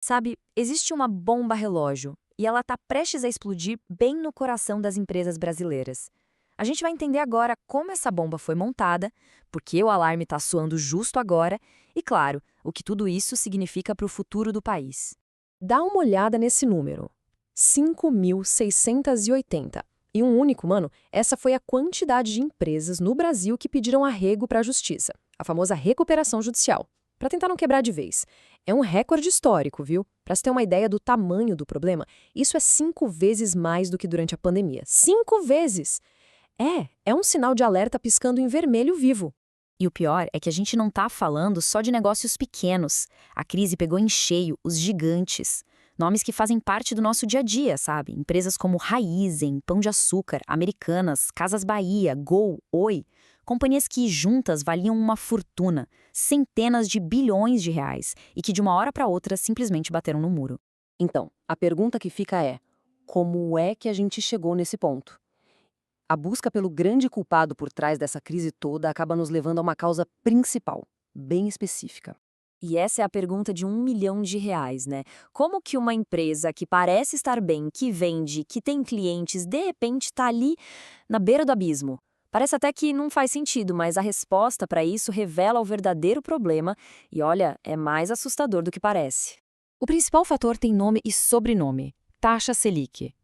Sabe, existe uma bomba relógio e ela está prestes a explodir bem no coração das empresas brasileiras. A gente vai entender agora como essa bomba foi montada, por que o alarme está soando justo agora e, claro, o que tudo isso significa para o futuro do país. Dá uma olhada nesse número. 5.680. E um único, mano, essa foi a quantidade de empresas no Brasil que pediram arrego para a justiça, a famosa recuperação judicial, para tentar não quebrar de vez. É um recorde histórico, viu? Para você ter uma ideia do tamanho do problema, isso é 5 vezes mais do que durante a pandemia. 5 vezes! É um sinal de alerta piscando em vermelho vivo. E o pior é que a gente não está falando só de negócios pequenos. A crise pegou em cheio os gigantes. Nomes que fazem parte do nosso dia a dia, sabe? Empresas como Raízen, Pão de Açúcar, Americanas, Casas Bahia, Gol, Oi. Companhias que juntas valiam uma fortuna, centenas de bilhões de reais, e que de uma hora para outra simplesmente bateram no muro. Então, a pergunta que fica é: como é que a gente chegou nesse ponto? A busca pelo grande culpado por trás dessa crise toda acaba nos levando a uma causa principal, bem específica. E essa é a pergunta de R$ 1 milhão, né? Como que uma empresa que parece estar bem, que vende, que tem clientes, de repente está ali na beira do abismo? Parece até que não faz sentido, mas a resposta para isso revela o verdadeiro problema e, olha, é mais assustador do que parece. O principal fator tem nome e sobrenome: taxa Selic.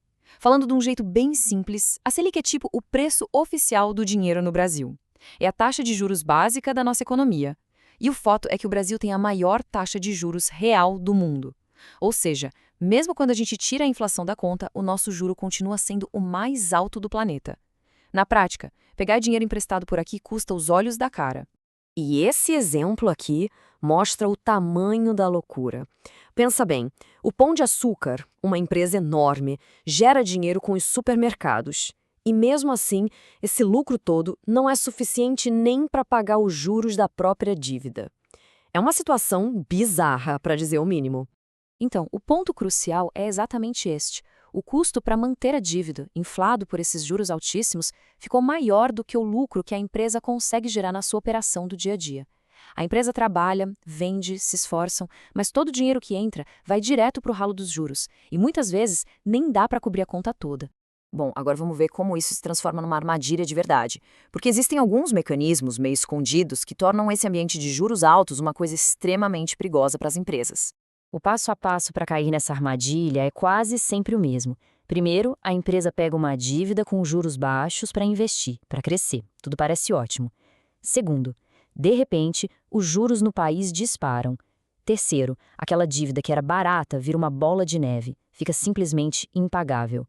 Falando de um jeito bem simples, a Selic é tipo o preço oficial do dinheiro no Brasil. É a taxa de juros básica da nossa economia. E o fato é que o Brasil tem a maior taxa de juros real do mundo. Ou seja, mesmo quando a gente tira a inflação da conta, o nosso juro continua sendo o mais alto do planeta. Na prática, pegar dinheiro emprestado por aqui custa os olhos da cara. E esse exemplo aqui mostra o tamanho da loucura. Pensa bem, o Pão de Açúcar, uma empresa enorme, gera dinheiro com os supermercados. E mesmo assim, esse lucro todo não é suficiente nem para pagar os juros da própria dívida. É uma situação bizarra, para dizer o mínimo. Então, o ponto crucial é exatamente este. O custo para manter a dívida, inflado por esses juros altíssimos, ficou maior do que o lucro que a empresa consegue gerar na sua operação do dia a dia. A empresa trabalha, vende, se esforçam, mas todo o dinheiro que entra vai direto para o ralo dos juros, e muitas vezes nem dá para cobrir a conta toda. Bom, agora vamos ver como isso se transforma numa armadilha de verdade. Porque existem alguns mecanismos meio escondidos que tornam esse ambiente de juros altos uma coisa extremamente perigosa para as empresas. O passo a passo para cair nessa armadilha é quase sempre o mesmo. Primeiro, a empresa pega uma dívida com juros baixos para investir, para crescer. Tudo parece ótimo. Segundo, de repente, os juros no país disparam. Terceiro, aquela dívida que era barata vira uma bola de neve, fica simplesmente impagável.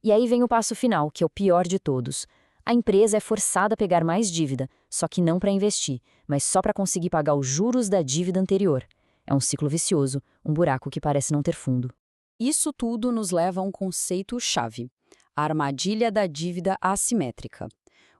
E aí vem o passo final, que é o pior de todos. A empresa é forçada a pegar mais dívida, só que não para investir, mas só para conseguir pagar os juros da dívida anterior. É um ciclo vicioso, um buraco que parece não ter fundo. Isso tudo nos leva a um conceito-chave: a armadilha da dívida assimétrica.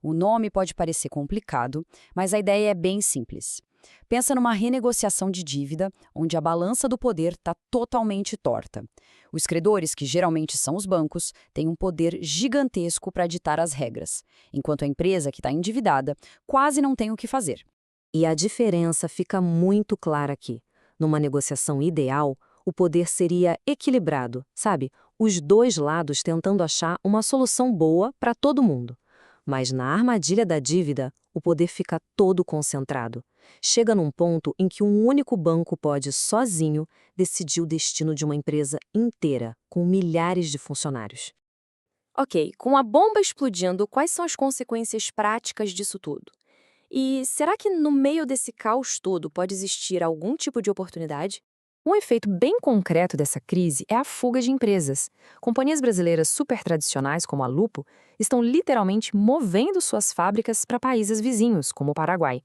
O nome pode parecer complicado, mas a ideia é bem simples. Pensa numa renegociação de dívida, onde a balança do poder está totalmente torta. Os credores, que geralmente são os bancos, têm um poder gigantesco para ditar as regras, enquanto a empresa, que está endividada, quase não tem o que fazer. E a diferença fica muito clara aqui. Numa negociação ideal, o poder seria equilibrado, sabe? Os dois lados tentando achar uma solução boa para todo mundo. Mas na armadilha da dívida, o poder fica todo concentrado. Chega num ponto em que um único banco pode, sozinho, decidir o destino de uma empresa inteira, com milhares de funcionários. Ok, com a bomba explodindo, quais são as consequências práticas disso tudo? E será que no meio desse caos todo pode existir algum tipo de oportunidade? Um efeito bem concreto dessa crise é a fuga de empresas. Companhias brasileiras super tradicionais, como a Lupo, estão literalmente movendo suas fábricas para países vizinhos, como o Paraguai.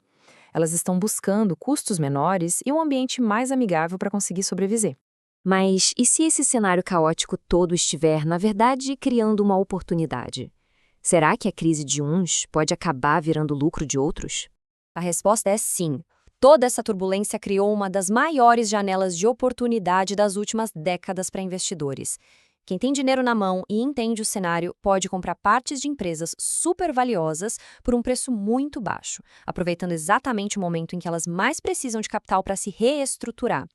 Elas estão buscando custos menores e um ambiente mais amigável para conseguir sobreviver. Mas e se esse cenário caótico todo estiver, na verdade, criando uma oportunidade? Será que a crise de uns pode acabar virando lucro de outros? A resposta é sim. Toda essa turbulência criou uma das maiores janelas de oportunidade das últimas décadas para investidores. Quem tem dinheiro na mão e entende o cenário pode comprar partes de empresas super valiosas por um preço muito baixo, aproveitando exatamente o momento em que elas mais precisam de capital para se reestruturar.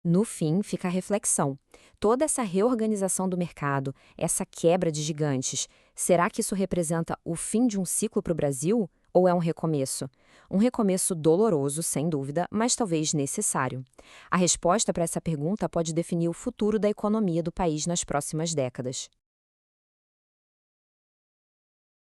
No fim, fica a reflexão. Toda essa reorganização do mercado, essa quebra de gigantes, será que isso representa o fim de um ciclo para o Brasil? Ou é um recomeço? Um recomeço doloroso, sem dúvida, mas talvez necessário. A resposta para essa pergunta pode definir o futuro da economia do país nas próximas décadas.